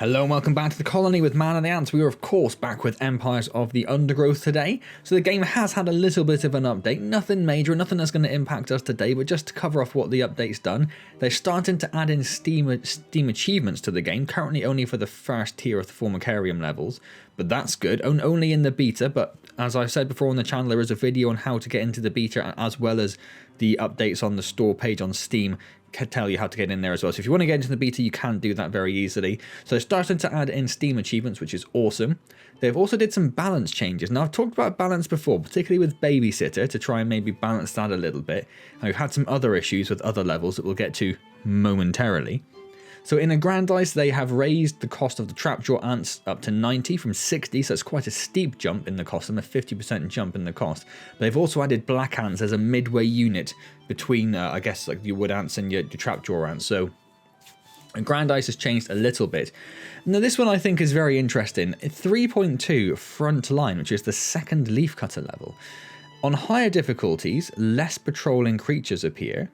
Hello and welcome back to the colony with Man and the Ants. We are of course back with Empires of the Undergrowth today. So the game has had a little bit of an update, nothing major, nothing that's going to impact us today, but just to cover off what the update's done, they're starting to add in Steam achievements to the game, currently only for the first tier of the Formicarium levels, but that's good, only in the beta, but as I've said before on the channel, there is a video on how to get into the beta as well as the updates on the store page on Steam can tell you how to get in there as well. So if you want to get into the beta, you can do that very easily. So they're starting to add in Steam achievements, which is awesome. They've also did some balance changes. Now I've talked about balance before, particularly with Babysitter, to try and maybe balance that a little bit. And we've had some other issues with other levels that we'll get to momentarily. So in Aggrandize, they have raised the cost of the Trapjaw Ants up to 90 from 60, so it's quite a steep jump in the cost, and a 50% jump in the cost. They've also added Black Ants as a midway unit between, I guess, like your Wood Ants and your Trapjaw Ants. So Aggrandize has changed a little bit. Now this one I think is very interesting. 3.2 Front Line, which is the second Leafcutter level. On higher difficulties, less patrolling creatures appear.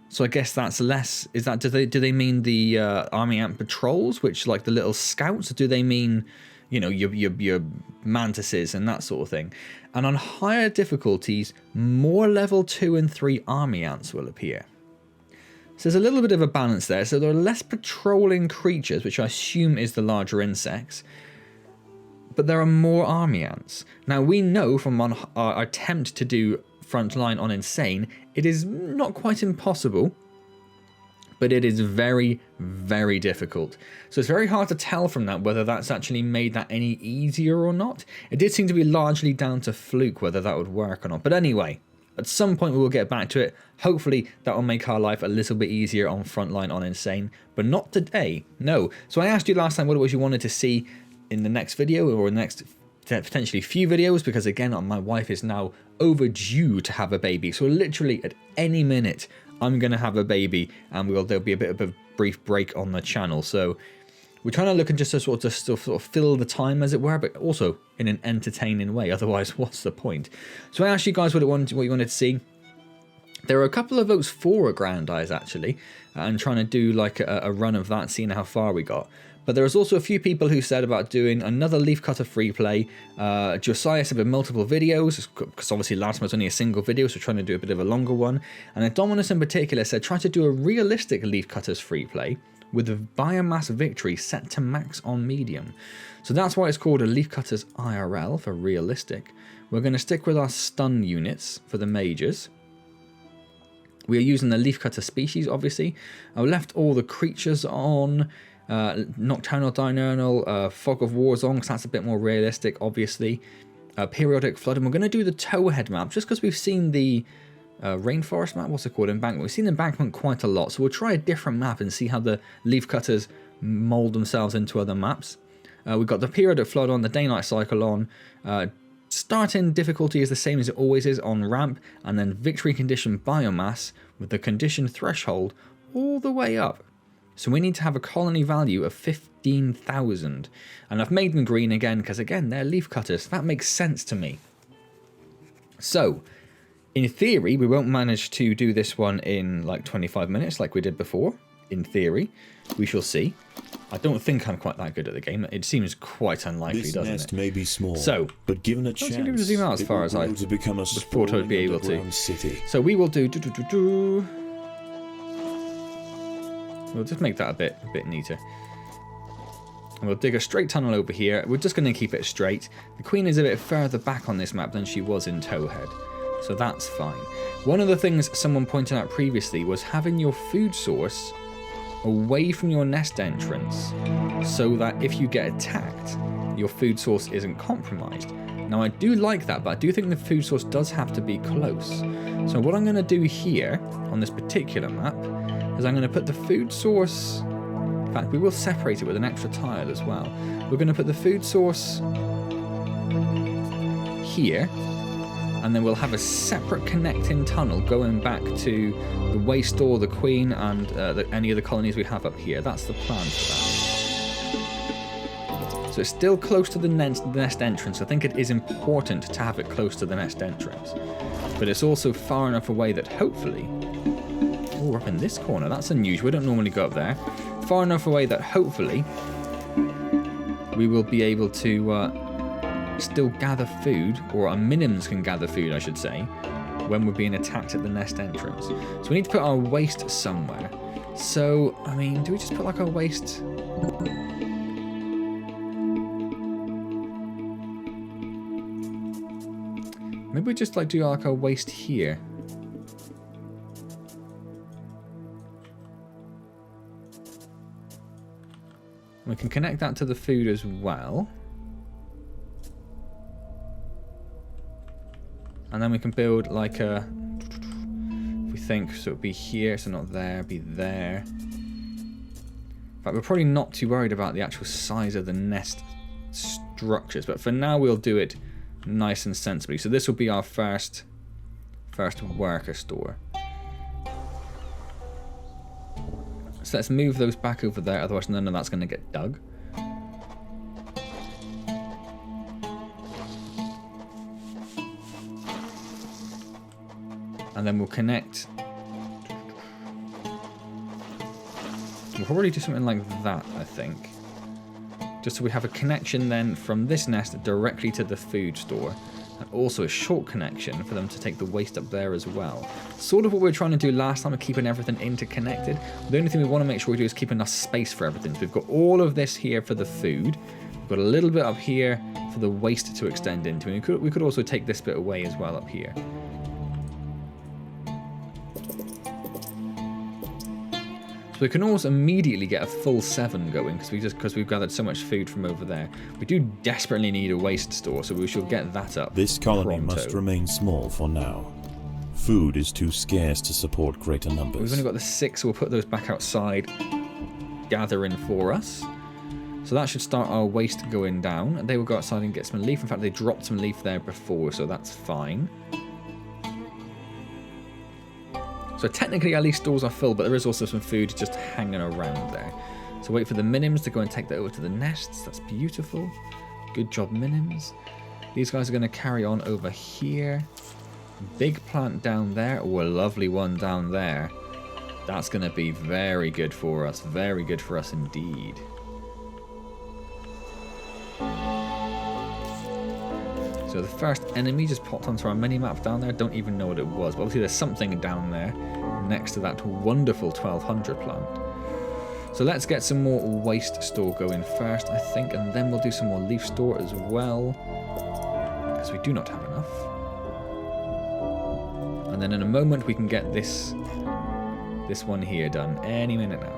So I guess that's less. Is that do they mean the army ant patrols, which like the little scouts? Or do they mean, you know, your mantises and that sort of thing? And on higher difficulties, more level 2 and 3 army ants will appear. So there's a little bit of a balance there. So there are less patrolling creatures, which I assume is the larger insects, but there are more army ants. Now we know from our attempt to do Frontline on Insane, it is not quite impossible, but it is very, very difficult. So it's very hard to tell from that whether that's actually made that any easier or not. It did seem to be largely down to fluke whether that would work or not. But anyway, at some point we will get back to it. Hopefully that will make our life a little bit easier on Frontline on Insane, but not today, no. So I asked you last time what it was you wanted to see in the next video or the next potentially few videos, because again my wife is now overdue to have a baby, so literally at any minute I'm gonna have a baby and there'll be a bit of a brief break on the channel. So we're trying to look and just to sort of fill the time as it were, but also in an entertaining way, otherwise what's the point? So I asked you guys what you wanted to see. There are a couple of votes for Aggrandize actually, and trying to do like a run of that, seeing how far we got. But there was also a few people who said about doing another Leafcutter Freeplay. Josiah said with multiple videos, because obviously last time was only a single video, so trying to do a bit of a longer one. And then Dominus in particular said try to do a realistic Leafcutters Freeplay with a biomass victory set to max on medium. So that's why it's called a Leafcutters IRL for realistic. We're going to stick with our stun units for the majors. We are using the Leafcutter species, obviously. I've left all the creatures on. Nocturnal Diurnal, Fog of War's on, because that's a bit more realistic, obviously. Periodic Flood, and we're going to do the Towhead map, just because we've seen the Rainforest map, what's it called, Embankment. We've seen Embankment quite a lot, so we'll try a different map and see how the Leafcutters mould themselves into other maps. We've got the Periodic Flood on, the Day-Night Cycle on. Starting difficulty is the same as it always is on ramp, and then Victory Condition Biomass with the Condition Threshold all the way up. So we need to have a colony value of 15,000. And I've made them green again, because again, they're Leafcutters. That makes sense to me. So, in theory, we won't manage to do this one in like 25 minutes like we did before. In theory, we shall see. I don't think I'm quite that good at the game. It seems quite unlikely, doesn't it? This nest may be small, so, but given a chance, to zoom out as far as I thought I'd be able to. City. So we will do. We'll just make that a bit neater. And we'll dig a straight tunnel over here. We're just going to keep it straight. The Queen is a bit further back on this map than she was in Towhead, so that's fine. One of the things someone pointed out previously was having your food source away from your nest entrance, so that if you get attacked, your food source isn't compromised. Now I do like that, but I do think the food source does have to be close. So what I'm going to do here on this particular map is I'm going to put the food source, in fact we will separate it with an extra tile as well. We're going to put the food source here, and then we'll have a separate connecting tunnel going back to the Waste Store, the Queen, and any of the colonies we have up here. That's the plan for that. So it's still close to the nest entrance. I think it is important to have it close to the nest entrance, but it's also far enough away that hopefully Oh, we're up in this corner. That's unusual. We don't normally go up there. Far enough away that hopefully we will be able to still gather food, or our minims can gather food, I should say, when we're being attacked at the nest entrance. So we need to put our waste somewhere. So, I mean, do we just put like our waste... Maybe we just like do like our waste here. We can connect that to the food as well. And then we can build like a... If we think, so it would be here, so not there, be there. In fact, we're probably not too worried about the actual size of the nest structures, but for now we'll do it nice and sensibly. So this will be our first worker store. So let's move those back over there, otherwise none of that's going to get dug. And then we'll connect. We'll probably do something like that, I think. Just so we have a connection then from this nest directly to the food store. And also a short connection for them to take the waste up there as well. Sort of what we were trying to do last time of keeping everything interconnected. The only thing we want to make sure we do is keep enough space for everything. So we've got all of this here for the food. We've got a little bit up here for the waste to extend into. And we could also take this bit away as well up here. We can also immediately get a full 7 going because we've gathered so much food from over there. We do desperately need a waste store, so we should get that up. This colony pronto. must remain small for now. Food is too scarce to support greater numbers. We've only got the 6, so we'll put those back outside, gathering for us. So that should start our waste going down. And they will go outside and get some leaf. In fact, they dropped some leaf there before, so that's fine. So technically at least stores are full, but there is also some food just hanging around there. So wait for the minims to go and take that over to the nests. That's beautiful. Good job, minims. These guys are going to carry on over here. Big plant down there. Oh, a lovely one down there. That's going to be very good for us. Very good for us indeed. So the first enemy just popped onto our mini-map down there. Don't even know what it was, but obviously there's something down there next to that wonderful 1200 plant. So let's get some more waste store going first, I think, and then we'll do some more leaf store as well, because we do not have enough. And then in a moment we can get this one here done. Any minute now.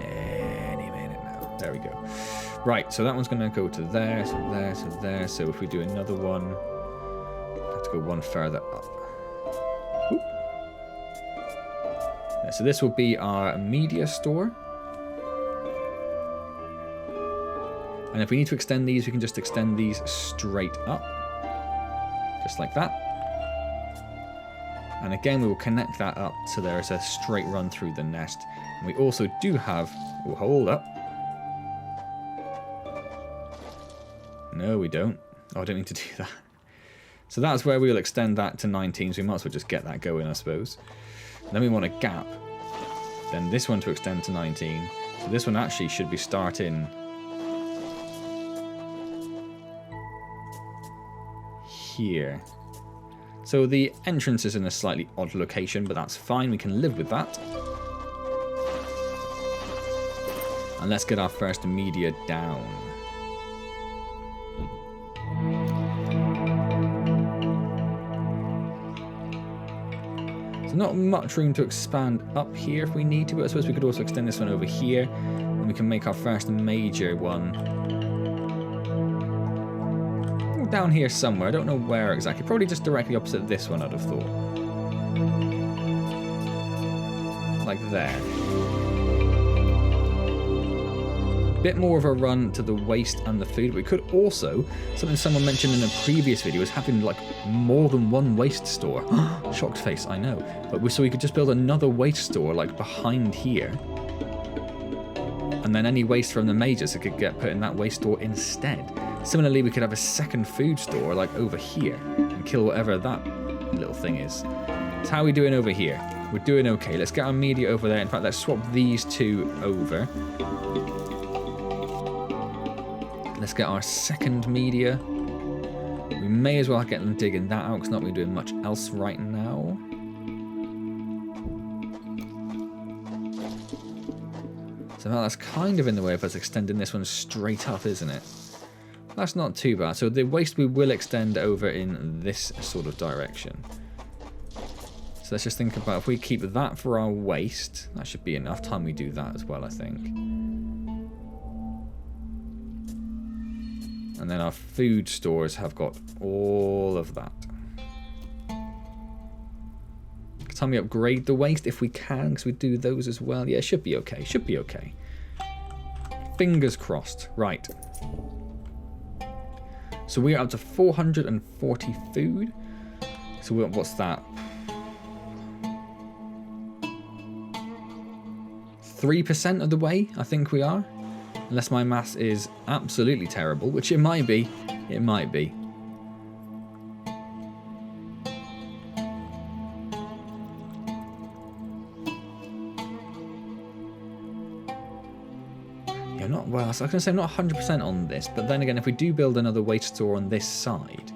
Any minute now. There we go. Right, so that one's going to go to there, so there, so there. So if we do another one, have to go one further up. Oop. Yeah, so this will be our media store. And if we need to extend these, we can just extend these straight up. Just like that. And again, we will connect that up so there is a straight run through the nest. And we also do have... Oh, hold up. No, we don't. Oh, I don't need to do that. So that's where we'll extend that to 19, so we might as well just get that going, I suppose. Then we want a gap. Then this one to extend to 19. So this one actually should be starting here. So the entrance is in a slightly odd location, but that's fine. We can live with that. And let's get our first media down. Not much room to expand up here if we need to, but I suppose we could also extend this one over here, and we can make our first major one down here somewhere. I don't know where exactly. Probably just directly opposite this one, I'd have thought. Like there. Bit more of a run to the waste and the food. We could also, something someone mentioned in a previous video, is having like more than one waste store. Shocked face, I know. But so we could just build another waste store like behind here. And then any waste from the majors could get put in that waste store instead. Similarly, we could have a second food store like over here and kill whatever that little thing is. So how are we doing over here? We're doing okay. Let's get our media over there. In fact, let's swap these two over. Let's get our second media. We may as well get them digging that out because not really doing much else right now. So now that's kind of in the way of us extending this one straight up, isn't it? That's not too bad. So the waste we will extend over in this sort of direction. So let's just think about if we keep that for our waste, that should be enough time we do that as well, I think. And then our food stores have got all of that. Time we upgrade the waste if we can, because we do those as well. Yeah, it should be okay. Should be okay. Fingers crossed. Right. So we are up to 440 food. So what's that? 3% of the way, I think we are. Unless my maths is absolutely terrible, which it might be. It might be. Yeah, not well. So I was going to say I'm not 100% on this, but then again, if we do build another waste store on this side,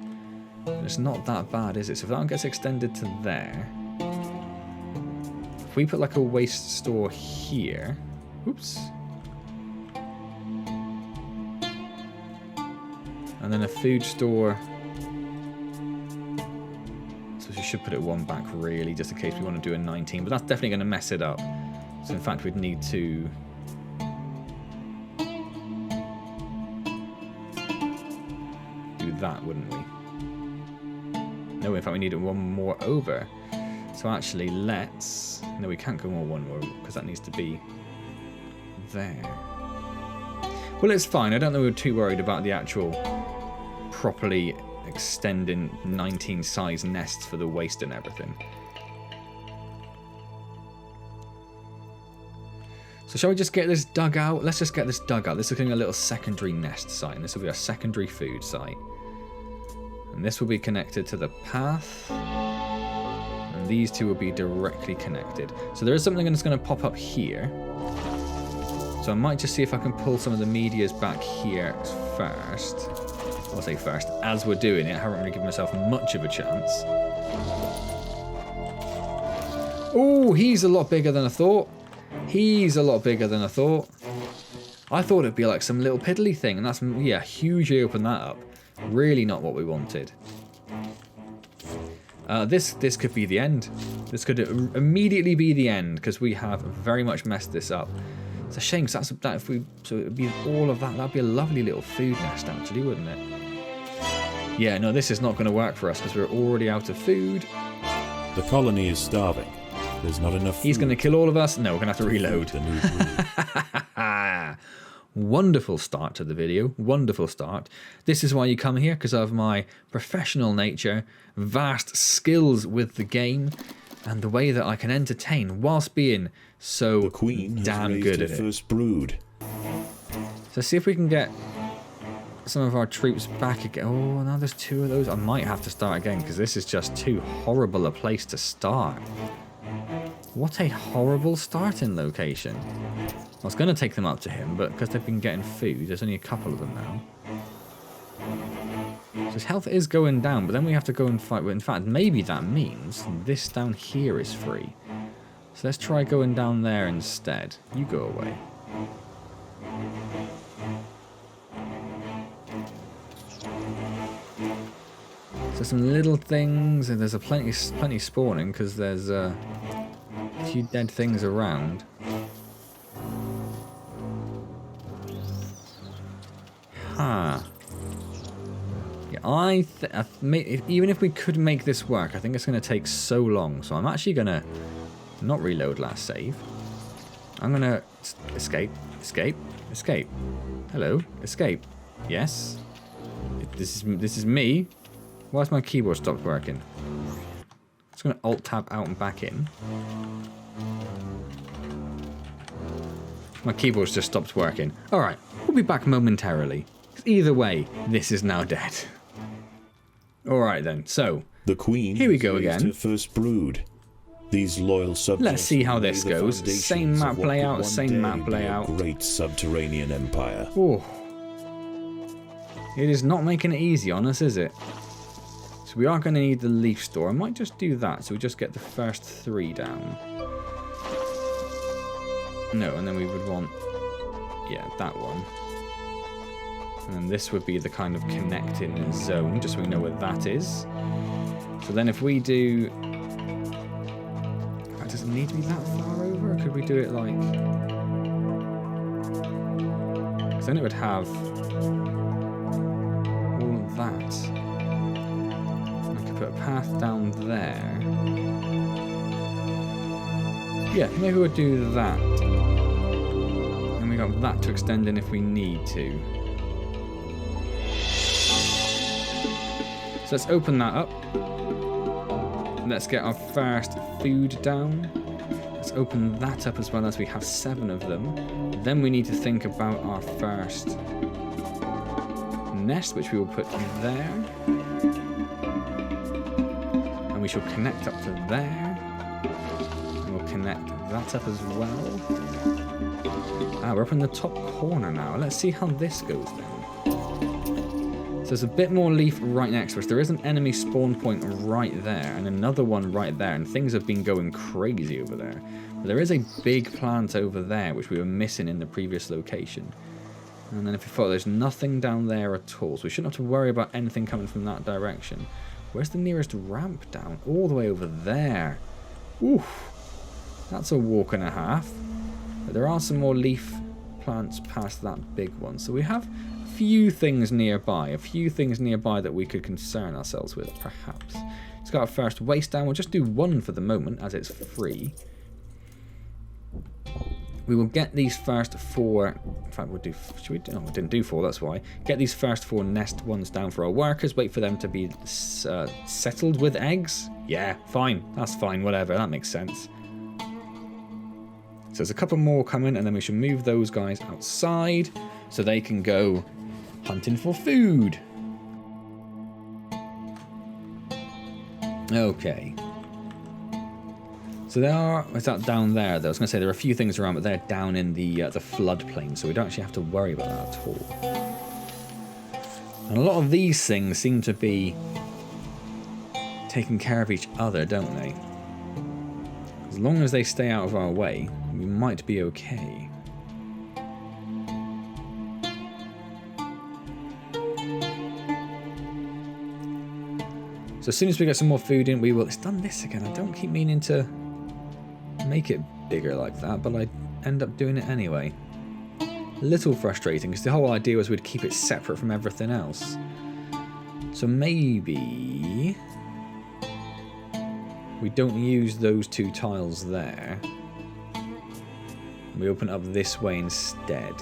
it's not that bad, is it? So if that one gets extended to there, if we put like a waste store here, oops. And then a food store. So we should put it one back really, just in case we want to do a 19. But that's definitely going to mess it up. So in fact, we'd need to do that, wouldn't we? No, in fact, we need one more over. So actually, let's. No, we can't go one more because that needs to be there. Well, it's fine. I don't think we were too worried about the actual properly extending 19 size nests for the waste and everything. So shall we just get this dug out? Let's just get this dug out. This is going to be a little secondary nest site, and this will be our secondary food site. And this will be connected to the path. And these two will be directly connected. So there is something that's going to pop up here. So I might just see if I can pull some of the medias back here first. I'll say first, as we're doing it. I haven't really given myself much of a chance. Oh, he's a lot bigger than I thought. He's a lot bigger than I thought. I thought it'd be like some little piddly thing, and that's, yeah, hugely opened that up. Really not what we wanted. This could be the end. This could immediately be the end, because we have very much messed this up. It's a shame, because that if we, so it would be all of that. That'd be a lovely little food nest, actually, wouldn't it? Yeah, no, this is not going to work for us because we're already out of food. The colony is starving. There's not enough food. He's going to kill all of us. No, we're going to have to reload. Wonderful start to the video. Wonderful start. This is why you come here, because of my professional nature, vast skills with the game, and the way that I can entertain whilst being so the queen damn has good raised at her it. first brood. So see if we can get some of our troops back again. Oh, now there's two of those. I might have to start again because this is just too horrible a place to start. What a horrible starting location. I was going to take them up to him, but because they've been getting food, there's only a couple of them now. So his health is going down, but then we have to go and fight. In fact, maybe that means this down here is free. So let's try going down there instead. You go away. So some little things, and there's a plenty spawning because there's a few dead things around. Huh. Yeah, even if we could make this work, I think it's going to take so long. So I'm actually going to not reload last save. I'm going to escape. Hello, escape. Yes. This is me. Why has my keyboard stopped working? I'm just going to Alt-Tab out and back in. My keyboard's just stopped working. Alright, we'll be back momentarily. Either way, this is now dead. Alright then, so the queen here we go raised again. her first brood. These loyal subjects. Let's see how this lay the goes. foundations Same of map what layout, could one same day map be a layout. Great subterranean empire. Oh. It is not making it easy on us, is it? So we are going to need the leaf store. I might just do that, so we just get the first 3 down. No, and then we would want, yeah, that one. And then this would be the kind of connecting zone, just so we know where that is. So then if we do... Does it need to be that far over? Or could we do it like... Because then it would have all of that. I could put a path down there. Yeah, maybe we'll do that. And we got that to extend in if we need to. So let's open that up. Let's get our first food down. Let's open that up as well, as we have 7 of them. Then we need to think about our first nest, which we will put there. And we shall connect up to there. And we'll connect that up as well. Ah, we're up in the top corner now. Let's see how this goes then. So there's a bit more leaf right next to us. There is an enemy spawn point right there, and another one right there, and things have been going crazy over there. But there is a big plant over there, which we were missing in the previous location. And then if you follow, there's nothing down there at all, so we shouldn't have to worry about anything coming from that direction. Where's the nearest ramp down? All the way over there. Oof. That's a walk and a half. But there are some more leaf plants past that big one, so we have a few things nearby that we could concern ourselves with, perhaps. It's got our first waste down. We'll just do 1 for the moment, as it's free. We will get these first 4. In fact, we'll do. Should we do? No, we didn't do 4. That's why. Get these first 4 nest ones down for our workers. Wait for them to be settled with eggs. Yeah, fine. That's fine. Whatever. That makes sense. So there's a couple more coming, and then we should move those guys outside so they can go hunting for food. Okay. So there are... Is that down there, though? I was going to say there are a few things around, but they're down in the floodplain, so we don't actually have to worry about that at all. And a lot of these things seem to be taking care of each other, don't they? As long as they stay out of our way, we might be okay. So as soon as we get some more food in, we will... It's done this again. I don't keep meaning to make it bigger like that, but I end up doing it anyway. A little frustrating, because the whole idea was we'd keep it separate from everything else. So maybe we don't use those 2 tiles there. We open up this way instead.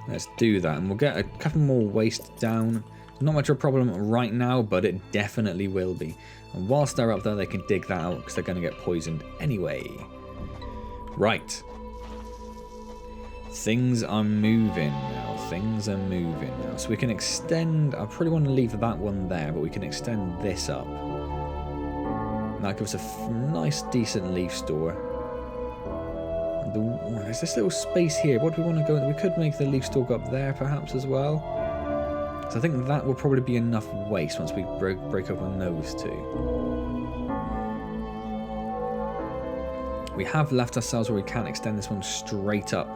Let's do that, and we'll get a couple more waste down. Not much of a problem right now, but it definitely will be. And whilst they're up there, they can dig that out, because they're going to get poisoned anyway. Right. Things are moving now. Things are moving now. So we can extend... I probably want to leave that one there, but we can extend this up. And that gives us a nice, decent leaf store. There's this little space here. What do we want to go? We could make the leaf store go up there, perhaps, as well. So I think that will probably be enough waste once we break open those 2. We have left ourselves where we can extend this one straight up,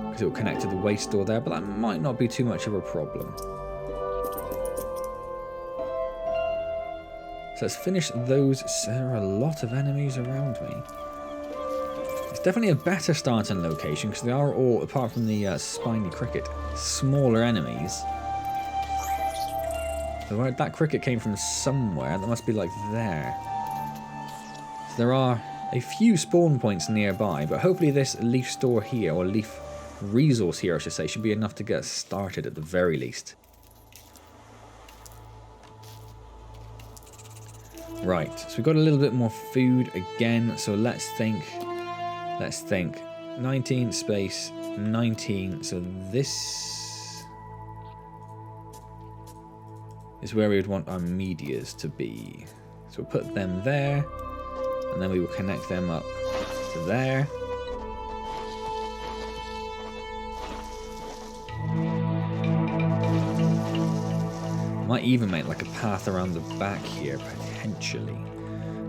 because it will connect to the waste store there, but that might not be too much of a problem. So let's finish those. There are a lot of enemies around me. It's definitely a better starting location, because they are all, apart from the spiny cricket, smaller enemies. So that cricket came from somewhere. That must be like there. So there are a few spawn points nearby, but hopefully this leaf store here, or leaf resource here I should say, should be enough to get us started at the very least. Right, so we've got a little bit more food again, so let's think. 19 space 19, so this is where we would want our medias to be. So we'll put them there, and then we will connect them up to there. Might even make like a path around the back here, potentially.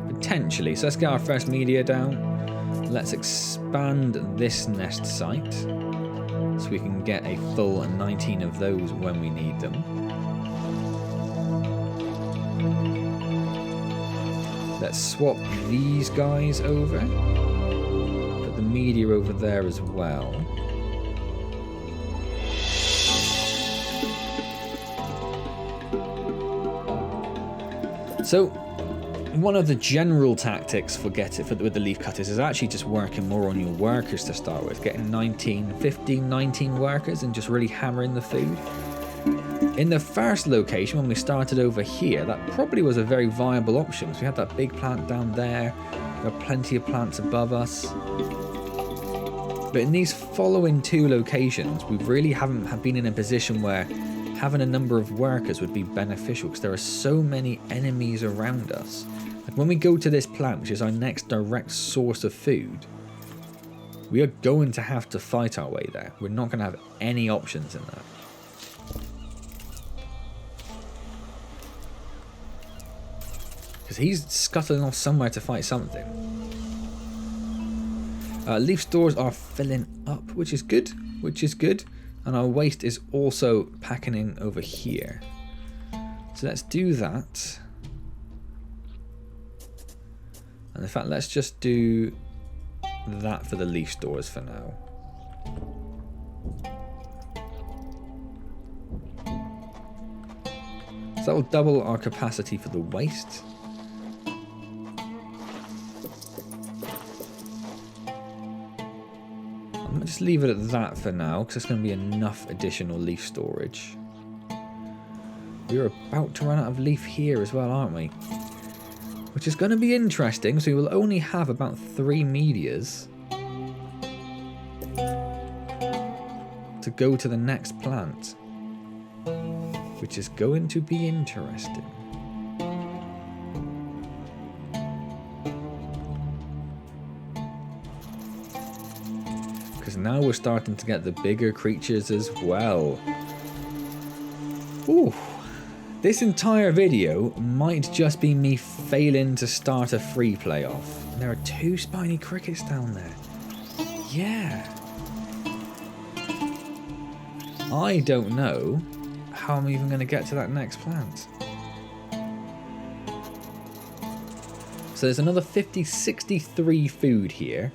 Potentially. So let's get our first media down. Let's expand this nest site so we can get a full 19 of those when we need them. Let's swap these guys over. Put the media over there as well. So, one of the general tactics with the leaf cutters is actually just working more on your workers to start with. Getting 19 workers and just really hammering the food. In the first location, when we started over here, that probably was a very viable option. So we had that big plant down there. There are plenty of plants above us. But in these following two locations, we really haven't been in a position where having a number of workers would be beneficial because there are so many enemies around us. Like when we go to this plant, which is our next direct source of food, we are going to have to fight our way there. We're not going to have any options in that. Because he's scuttling off somewhere to fight something. Leaf stores are filling up, which is good. And our waste is also packing in over here. So let's do that. And in fact, let's just do that for the leaf stores for now. So that will double our capacity for the waste. I'm going to just leave it at that for now, because there's going to be enough additional leaf storage. We're about to run out of leaf here as well, aren't we? Which is going to be interesting, so we will only have about 3 medias to go to the next plant. Which is going to be interesting. Because now we're starting to get the bigger creatures as well. Ooh. This entire video might just be me failing to start a free play off. And there are 2 spiny crickets down there. Yeah. I don't know how I'm even going to get to that next plant. So there's another 63 food here.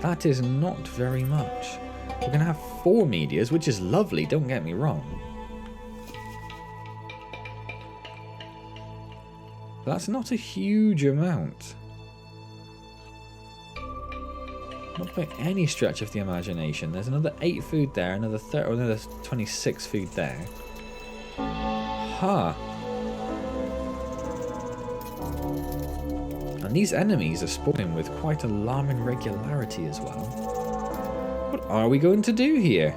That is not very much. We're going to have 4 medias, which is lovely, don't get me wrong. That's not a huge amount. Not by any stretch of the imagination. There's another 8 food there, another 26 food there. Ha! And these enemies are spawning with quite alarming regularity as well. What are we going to do here?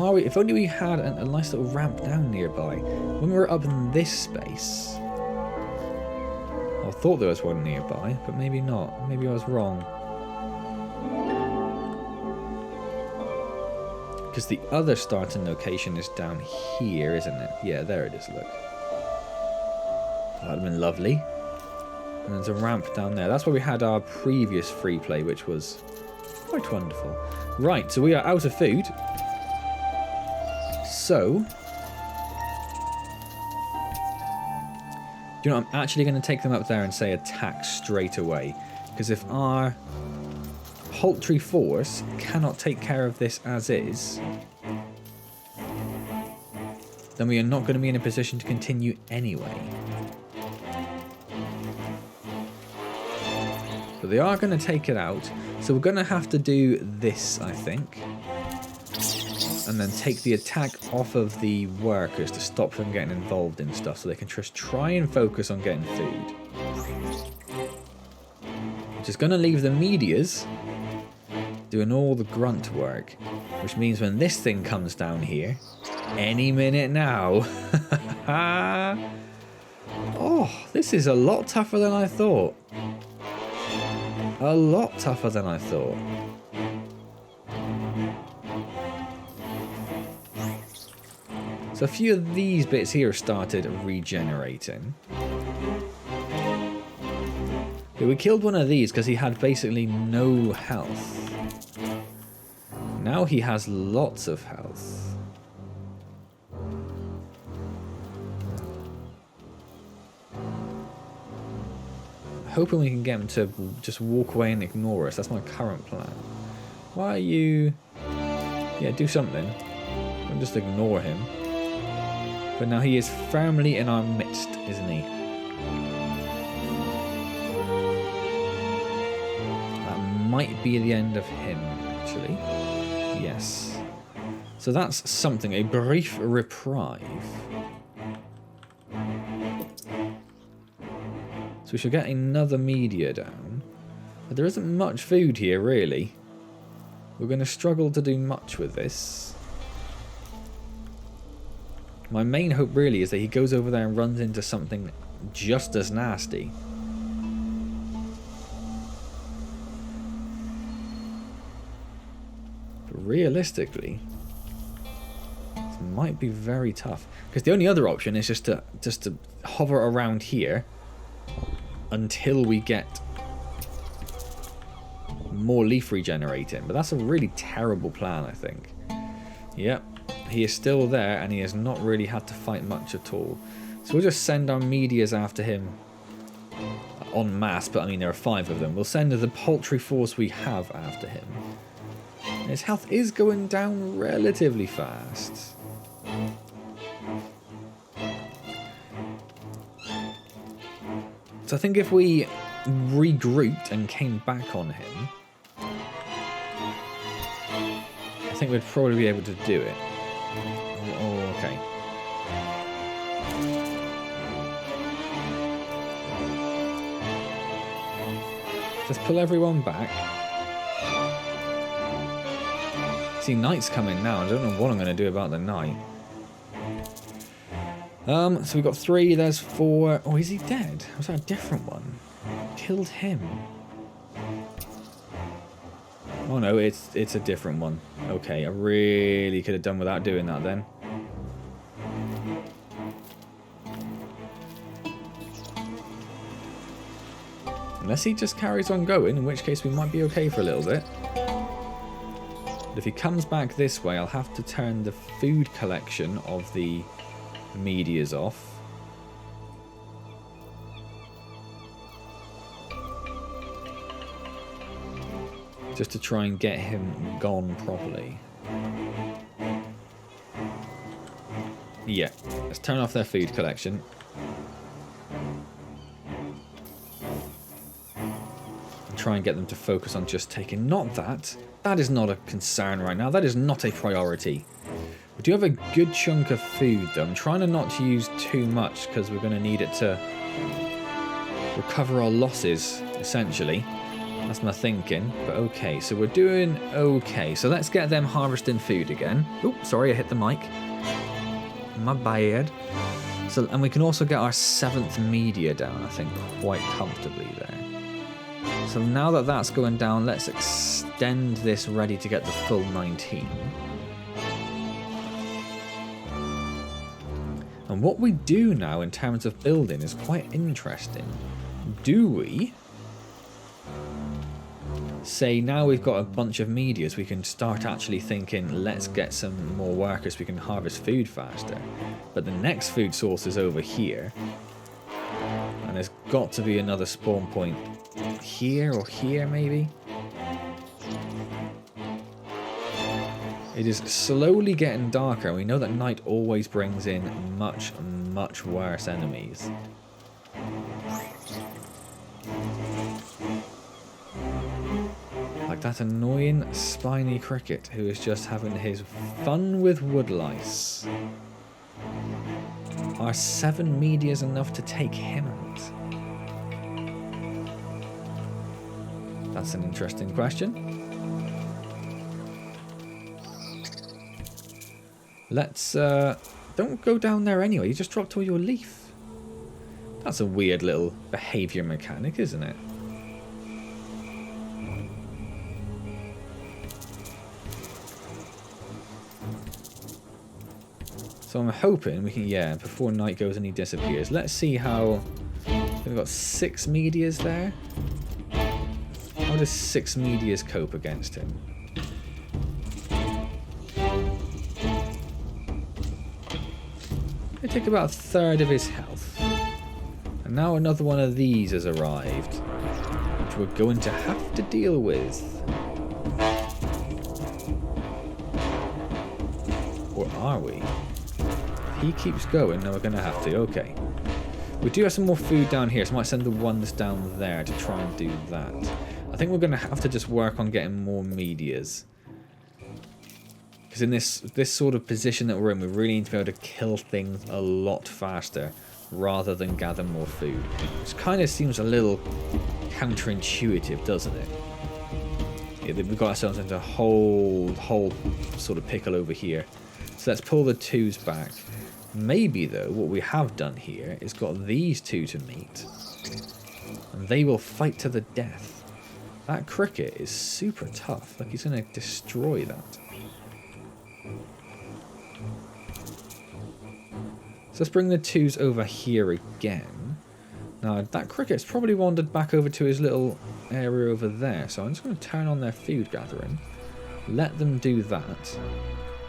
If only we had a nice little ramp down nearby. When we were up in this space, I thought there was one nearby, but maybe not. Maybe I was wrong. Because the other starting location is down here, isn't it? Yeah, there it is, look. That would have been lovely. And there's a ramp down there. That's where we had our previous free play, which was quite wonderful. Right, so we are out of food. So, do you know, I'm actually going to take them up there and say attack straight away. Because if our paltry force cannot take care of this as is, then we are not going to be in a position to continue anyway. But they are going to take it out. So we're going to have to do this, I think. And then take the attack off of the workers to stop them getting involved in stuff so they can just try and focus on getting food. Which is going to leave the medias doing all the grunt work, which means when this thing comes down here, any minute now. Oh, this is a lot tougher than I thought. A lot tougher than I thought. So a few of these bits here started regenerating. But we killed one of these because he had basically no health. Now he has lots of health. Hoping we can get him to just walk away and ignore us. That's my current plan. Why are you... Yeah, do something. Don't just ignore him. But now he is firmly in our midst, isn't he? That might be the end of him, actually. Yes. So that's something, a brief reprieve. So we should get another media down. But there isn't much food here, really. We're going to struggle to do much with this. My main hope really is that he goes over there and runs into something just as nasty. But realistically, this might be very tough. Because the only other option is just to hover around here until we get more leaf regenerating. But that's a really terrible plan, I think. Yep. He is still there, and he has not really had to fight much at all. So we'll just send our meteors after him en masse, but I mean there are 5 of them. We'll send the paltry force we have after him. And his health is going down relatively fast. So I think if we regrouped and came back on him, I think we'd probably be able to do it. Oh, okay. Just pull everyone back. See, night's coming now. I don't know what I'm going to do about the night. So we've got 3, there's 4. Oh, is he dead? Was that a different one? Killed him. Oh no, it's a different one. Okay, I really could have done without doing that then. Unless he just carries on going, in which case we might be okay for a little bit. But if he comes back this way, I'll have to turn the food collection of the meteors off. Just to try and get him gone properly. Yeah, let's turn off their food collection. And try and get them to focus on just taking... Not that. That is not a concern right now. That is not a priority. We do have a good chunk of food though. I'm trying to not to use too much because we're going to need it to recover our losses, essentially. That's my thinking, but okay, so we're doing okay. So let's get them harvesting food again. Oh, sorry, I hit the mic. My bad. So, and we can also get our 7th media down, I think, quite comfortably there. So now that that's going down, let's extend this ready to get the full 19. And what we do now in terms of building is quite interesting. Do we... say now we've got a bunch of meteors, we can start actually thinking, let's get some more workers, we can harvest food faster. But the next food source is over here. And there's got to be another spawn point here or here maybe. It is slowly getting darker. We know that night always brings in much, much worse enemies. Like that annoying spiny cricket who is just having his fun with woodlice. Are 7 meteors enough to take him out? That's an interesting question. Let's, don't go down there anyway. You just dropped all your leaf. That's a weird little behavior mechanic, isn't it? So I'm hoping we can, yeah, before night goes and he disappears. Let's see how... We've got 6 medias there. How does 6 medias cope against him? They take about 1/3 of his health. And now another one of these has arrived, which we're going to have to deal with. Or are we? He keeps going, now we're going to have to. Okay. We do have some more food down here, so I might send the ones down there to try and do that. I think we're going to have to just work on getting more medias. Because in this sort of position that we're in, we really need to be able to kill things a lot faster rather than gather more food. Which kind of seems a little counterintuitive, doesn't it? Yeah, we've got ourselves into a whole sort of pickle over here. So let's pull the 2s back. Maybe, though, what we have done here is got these 2 to meet. And they will fight to the death. That cricket is super tough. Like, he's going to destroy that. So let's bring the 2s over here again. Now, that cricket's probably wandered back over to his little area over there. So I'm just going to turn on their food gathering. Let them do that.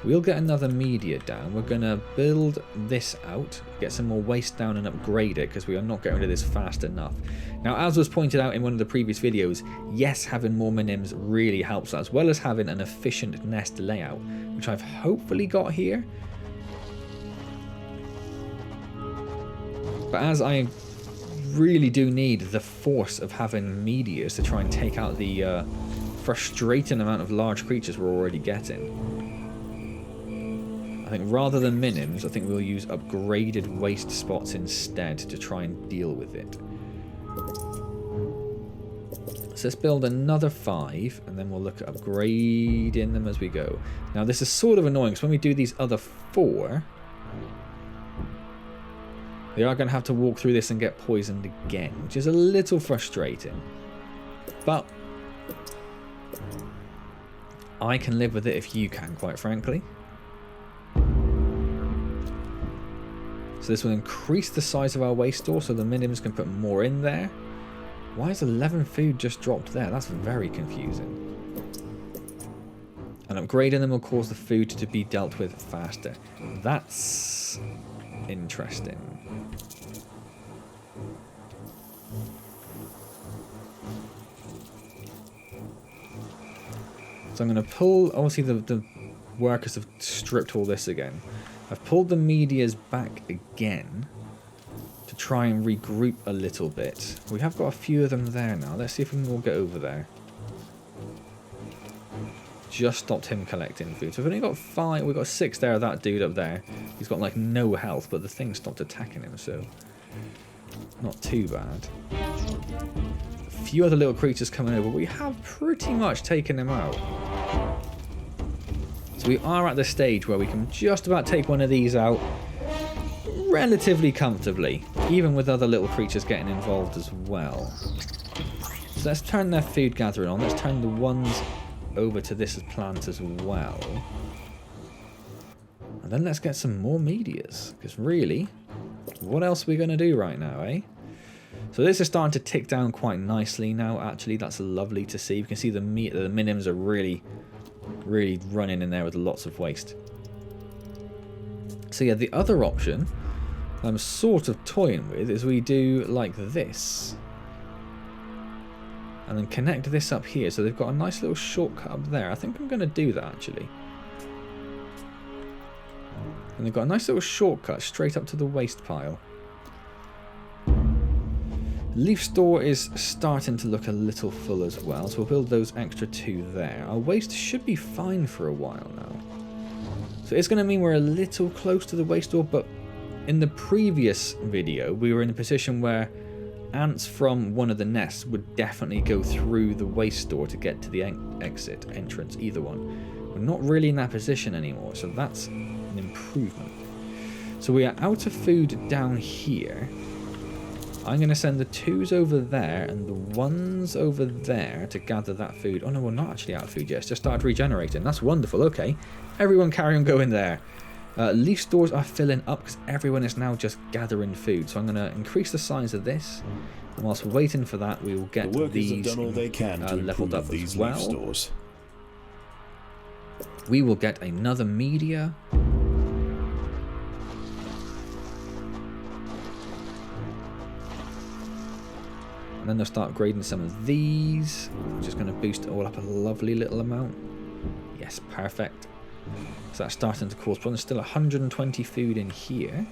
We'll get another media down. We're going to build this out, get some more waste down and upgrade it because we are not getting rid of this fast enough. Now, as was pointed out in one of the previous videos, yes, having more minims really helps, as well as having an efficient nest layout, which I've hopefully got here. But as I really do need the force of having medias to try and take out the frustrating amount of large creatures we're already getting. I think rather than minims, I think we'll use upgraded waste spots instead to try and deal with it. So let's build another 5, and then we'll look at upgrading them as we go. Now this is sort of annoying, because when we do these other 4, they are going to have to walk through this and get poisoned again, which is a little frustrating. But I can live with it if you can, quite frankly. So this will increase the size of our waste store so the minims can put more in there. Why is 11 food just dropped there? That's very confusing. And upgrading them will cause the food to be dealt with faster. That's interesting. So I'm going to pull, obviously the workers have stripped all this again. I've pulled the medias back again to try and regroup a little bit. We have got a few of them there now. Let's see if we can all get over there. Just stopped him collecting food. So we've only got 5, we've got 6 there of that dude up there. He's got like no health, but the thing stopped attacking him, so not too bad. A few other little creatures coming over. We have pretty much taken them out. So we are at the stage where we can just about take one of these out relatively comfortably, even with other little creatures getting involved as well. So let's turn their food gathering on. Let's turn the ones over to this plant as well. And then let's get some more medias, because really, what else are we going to do right now, eh? So this is starting to tick down quite nicely now, actually. That's lovely to see. You can see the minims are really running in there with lots of waste. So yeah, the other option I'm sort of toying with is we do like this. And then connect this up here. So they've got a nice little shortcut up there. I think I'm going to do that, actually. And they've got a nice little shortcut straight up to the waste pile. Leaf store is starting to look a little full as well, so we'll build those extra 2 there. Our waste should be fine for a while now. So it's going to mean we're a little close to the waste store, but in the previous video we were in a position where ants from one of the nests would definitely go through the waste store to get to the entrance, either one. We're not really in that position anymore, so that's an improvement. So we are out of food down here. I'm going to send the 2s over there and the 1s over there to gather that food. Oh no, we're not actually out of food yet. It's just started regenerating. That's wonderful. Okay. Everyone carry on going there. Leaf stores are filling up because everyone is now just gathering food. So I'm going to increase the size of this. And whilst we're waiting for that, we will get these leveled up as well. Stores. We will get another media. And then they'll start grading some of these. I'm just going to boost it all up a lovely little amount. Yes, perfect. So that's starting to cause problems. There's still 120 food in here.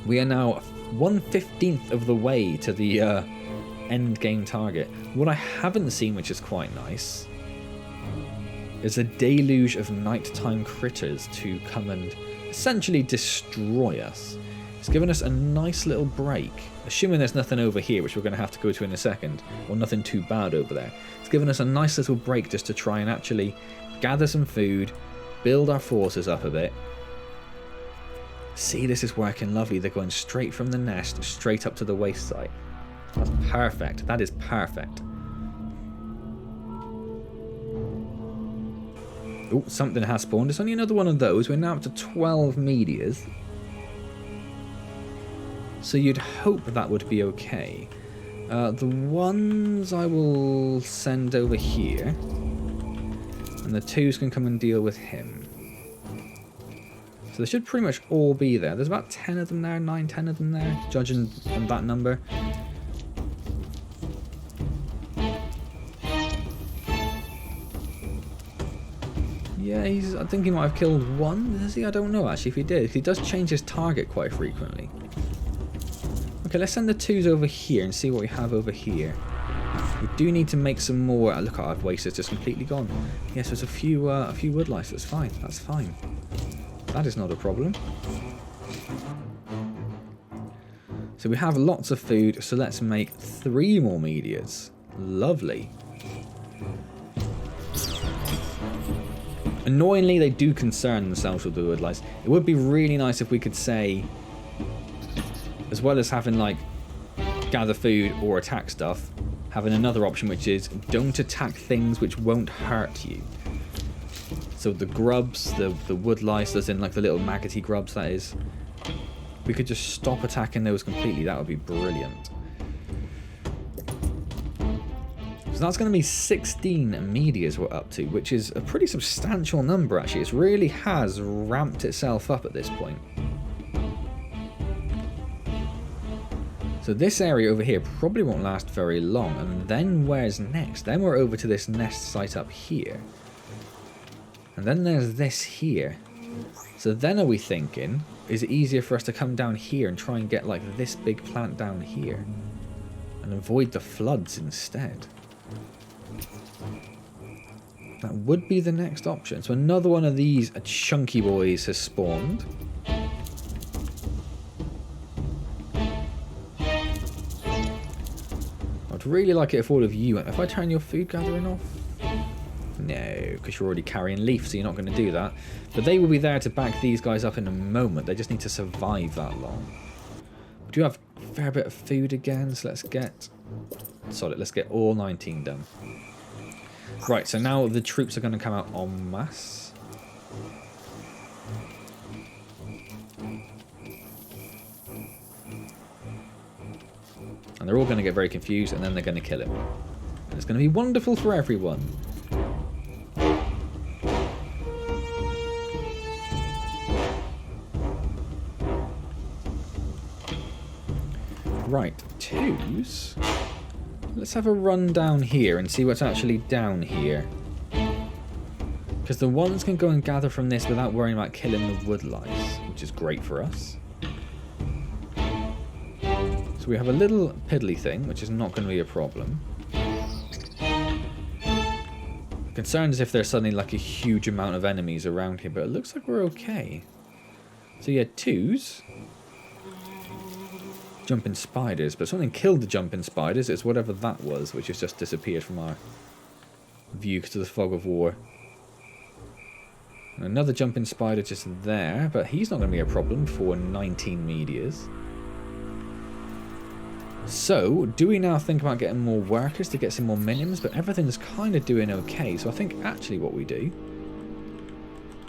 We are now 1/15 of the way to the end game target. What I haven't seen, which is quite nice, is a deluge of nighttime critters to come and essentially destroy us. It's given us a nice little break, assuming there's nothing over here, which we're going to have to go to in a second, or nothing too bad over there. It's given us a nice little break just to try and actually gather some food, build our forces up a bit. See, this is working lovely. They're going straight from the nest, straight up to the waste site. That's perfect. That is perfect. Oh, something has spawned. It's only another one of those. We're now up to 12 medias. So you'd hope that would be okay. The ones I will send over here. And the 2s can come and deal with him. So they should pretty much all be there. There's about 10 of them there, 9, 10 of them there, judging on that number. Yeah, I think he might have killed one, does he? I don't know actually if he did. He does change his target quite frequently. Okay, let's send the 2s over here and see what we have over here. We do need to make some more. Look, our waste is just completely gone. Yes, there's a few wood lice. That's fine. That's fine. That is not a problem. So we have lots of food. So let's make 3 more medias. Lovely. Annoyingly, they do concern themselves with the wood lice. It would be really nice if we could say, as well as having like gather food or attack stuff, having another option which is don't attack things which won't hurt you. So the grubs, the wood lice, as in like the little maggoty grubs, that is. We could just stop attacking those completely. That would be brilliant. So that's going to be 16 medias we're up to, which is a pretty substantial number actually. It really has ramped itself up at this point. So this area over here probably won't last very long. And then where's next? Then we're over to this nest site up here. And then there's this here. So then are we thinking, is it easier for us to come down here and try and get like this big plant down here? And avoid the floods instead? That would be the next option. So another one of these chunky boys has spawned. I'd really like it if all of you... If I turn your food gathering off? No, because you're already carrying leaf, so you're not going to do that. But they will be there to back these guys up in a moment. They just need to survive that long. We do have a fair bit of food again, so let's get... Solid, let's get all 19 done. Right, so now the troops are going to come out en masse. And they're all going to get very confused, and then they're going to kill him. And it's going to be wonderful for everyone. Right, 2s. Let's have a run down here and see what's actually down here. Because the 1s can go and gather from this without worrying about killing the wood lice, which is great for us. So we have a little piddly thing, which is not going to be a problem. Concerned as if there's suddenly like a huge amount of enemies around here, but it looks like we're okay. So yeah, 2s. Jumping spiders, but something killed the jumping spiders. It's whatever that was, which has just disappeared from our view because of the fog of war. Another jumping spider just there, but he's not going to be a problem for 19 meteors. So, do we now think about getting more workers to get some more minions? But everything's kind of doing okay, so I think actually what we do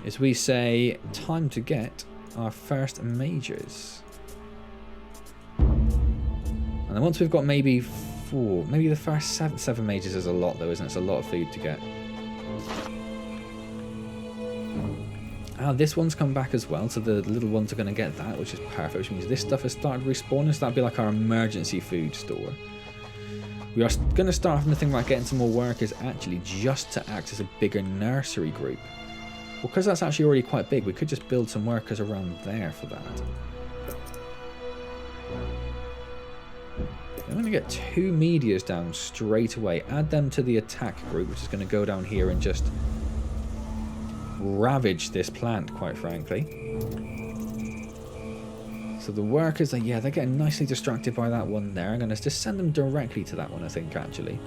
is we say, time to get our first majors. And then once we've got maybe 4, maybe the first 7 majors is a lot though, isn't it? It's a lot of food to get. This one's come back as well, so the little ones are going to get that, which is perfect, which means this stuff has started respawning, so that'll be like our emergency food store. We are going to start from the thing about getting some more workers actually just to act as a bigger nursery group. Well, because that's actually already quite big, we could just build some workers around there for that. I'm going to get 2 meteors down straight away, add them to the attack group, which is going to go down here and just ravage this plant, quite frankly. So the workers are, yeah, they're getting nicely distracted by that one there. I'm going to just send them directly to that one, I think, actually.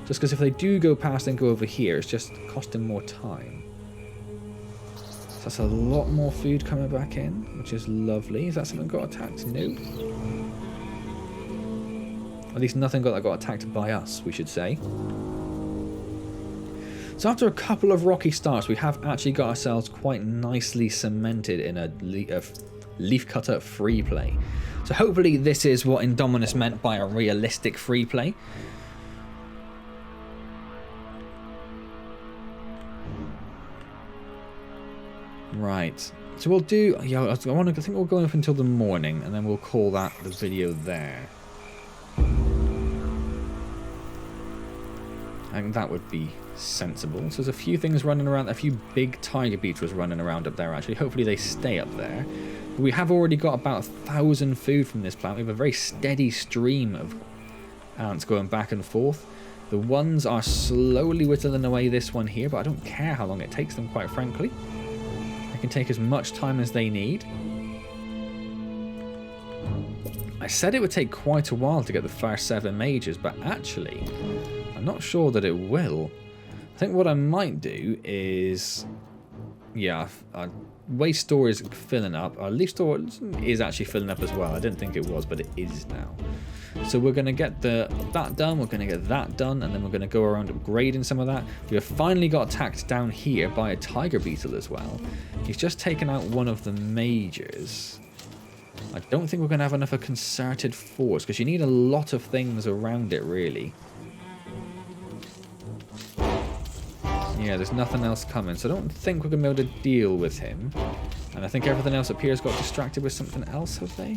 Just because if they do go past and go over here, it's just costing more time. So that's a lot more food coming back in, which is lovely. Is that something got attacked? No. At least nothing that got attacked by us, we should say. So after a couple of rocky starts, we have actually got ourselves quite nicely cemented in a Leafcutter Freeplay. So hopefully this is what Indominus meant by a realistic freeplay. Right. So we'll do... Yeah, I think we'll go up until the morning, and then we'll call that the video there. I think that would be sensible. So there's a few things running around, a few big tiger beetles running around up there actually. Hopefully they stay up there. But we have already got about 1,000 food from this plant. We have a very steady stream of ants going back and forth. The ones are slowly whittling away this one here, but I don't care how long it takes them, quite frankly. They can take as much time as they need. I said it would take quite a while to get the first 7 majors, but actually I'm not sure that it will. I think what I might do is, yeah, our waste store is filling up. Our leaf store is actually filling up as well. I didn't think it was, but it is now. So we're going to get that done, we're going to get that done, and then we're going to go around upgrading some of that. We have finally got attacked down here by a tiger beetle as well. He's just taken out one of the majors. I don't think we're going to have enough of a concerted force, because you need a lot of things around it, really. Yeah, there's nothing else coming, so I don't think we're going to be able to deal with him. And I think everything else up here has got distracted with something else, have they?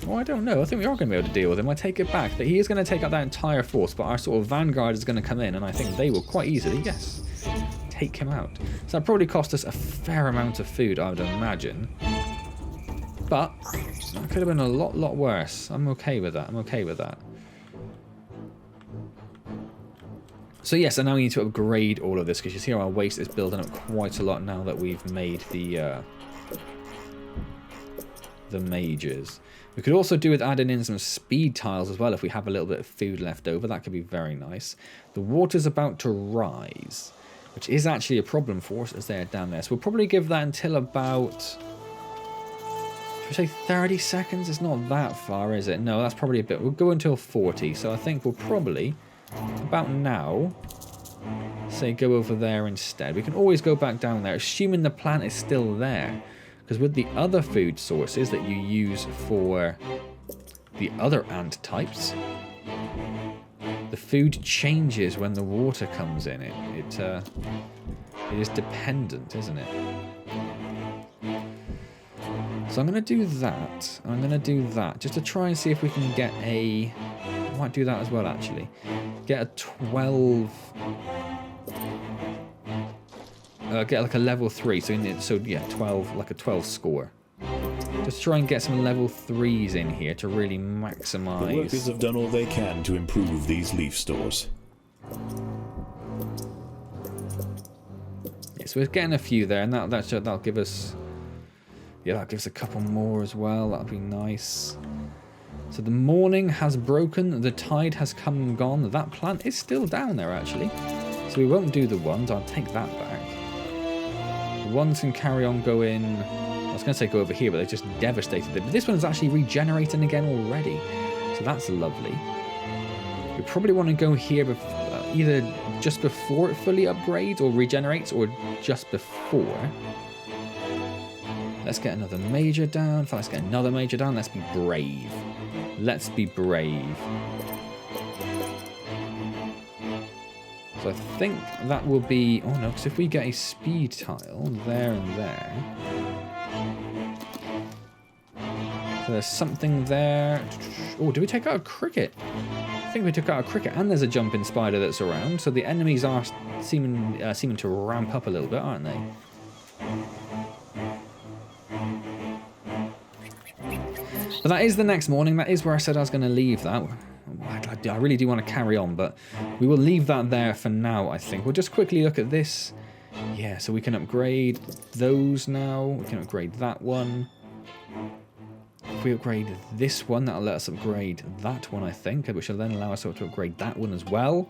Oh, I don't know. I think we are going to be able to deal with him. I take it back. That he is going to take out that entire force, but our sort of vanguard is going to come in, and I think they will quite easily, yes, take him out. So that probably cost us a fair amount of food, I would imagine. But that could have been a lot worse. I'm okay with that. I'm okay with that. So yes, and now we need to upgrade all of this, because you see how our waste is building up quite a lot now that we've made the majors. We could also do with adding in some speed tiles as well if we have a little bit of food left over. That could be very nice. The water's about to rise, which is actually a problem for us as they're down there. So we'll probably give that until about, should we say 30 seconds? It's not that far, is it? No, that's probably a bit. We'll go until 40. So I think we'll probably, about now, say go over there instead. We can always go back down there, assuming the plant is still there. Because with the other food sources that you use for the other ant types, the food changes when the water comes in. It is dependent, isn't it? So I'm going to do that. I'm going to do that just to try and see if we can get a... I might do that as well, actually. Get a 12... get like a level 3, so yeah, 12, like a 12 score. Just try and get some level 3s in here to really maximize. The workers have done all they can to improve these leaf stores. Yeah, so we're getting a few there, and that'll give us, yeah, that'll give us a couple more as well. That'll be nice. So the morning has broken, the tide has come and gone. That plant is still down there actually. So we won't do the ones. I'll take that back. The ones can carry on going. I was going to say go over here, but they just devastated it. But this one's actually regenerating again already. So that's lovely. We probably want to go here either just before it fully upgrades or regenerates, or just before. Let's get another major down. Let's get another major down. Let's be brave. Let's be brave. So I think that will be... Oh no, because if we get a speed tile there and there... So there's something there. Oh, did we take out a cricket? I think we took out a cricket, and there's a jumping spider that's around. So the enemies are seeming to ramp up a little bit, aren't they? But that is the next morning. That is where I said I was going to leave that. I really do want to carry on, but we will leave that there for now, I think. We'll just quickly look at this. Yeah, so we can upgrade those now. We can upgrade that one. If we upgrade this one, that'll let us upgrade that one, I think, which will then allow us to upgrade that one as well.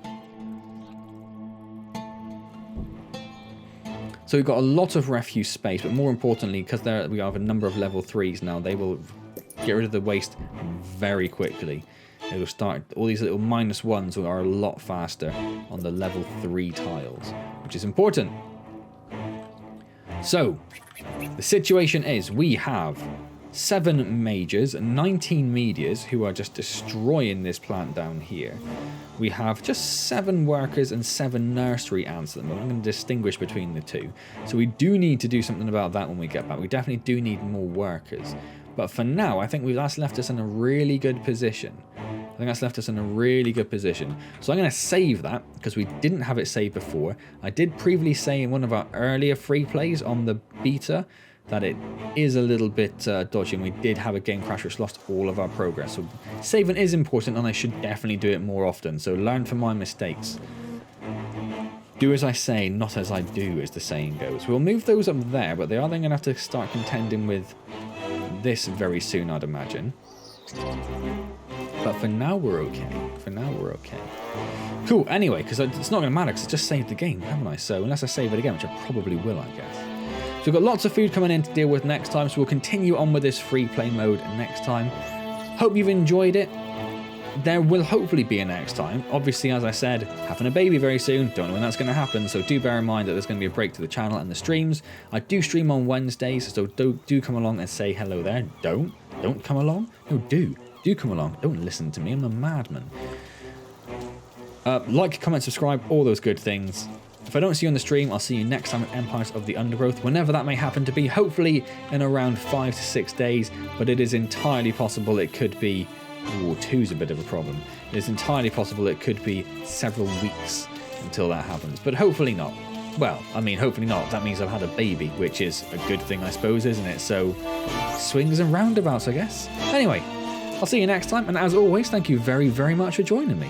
So we've got a lot of refuse space, but more importantly, because we have a number of level 3s now, they will get rid of the waste very quickly. It will start, all these little -1s are a lot faster on the level 3 tiles, which is important. So, the situation is we have 7 majors, 19 medias who are just destroying this plant down here. We have just 7 workers and 7 nursery ants at the moment. I'm going to distinguish between the two. So we do need to do something about that when we get back. We definitely do need more workers. But for now, I think that's left us in a really good position. So I'm going to save that, because we didn't have it saved before. I did previously say in one of our earlier free plays on the beta that it is a little bit dodgy, and we did have a game crash which lost all of our progress. So saving is important, and I should definitely do it more often. So learn from my mistakes. Do as I say, not as I do, as the saying goes. We'll move those up there, but they are then going to have to start contending with this very soon, I'd imagine. But for now, we're okay. Cool, anyway, because it's not going to matter, because I just saved the game, haven't I? So unless I save it again, which I probably will, I guess. So we've got lots of food coming in to deal with next time, so we'll continue on with this free play mode next time. Hope you've enjoyed it. There will hopefully be a next time. Obviously, as I said, having a baby very soon. Don't know when that's going to happen, so do bear in mind that there's going to be a break to the channel and the streams. I do stream on Wednesdays, so do come along and say hello there. Don't come along. No, do come along. Don't listen to me. I'm a madman. Like, comment, subscribe, all those good things. If I don't see you on the stream, I'll see you next time at Empires of the Undergrowth, whenever that may happen to be, hopefully in around 5 to 6 days, but it is entirely possible it could be... Ooh, 2's a bit of a problem. It is entirely possible it could be several weeks until that happens, but hopefully not. Well, I mean, hopefully not. That means I've had a baby, which is a good thing, I suppose, isn't it? So, swings and roundabouts, I guess. Anyway, I'll see you next time, and as always, thank you very, very much for joining me.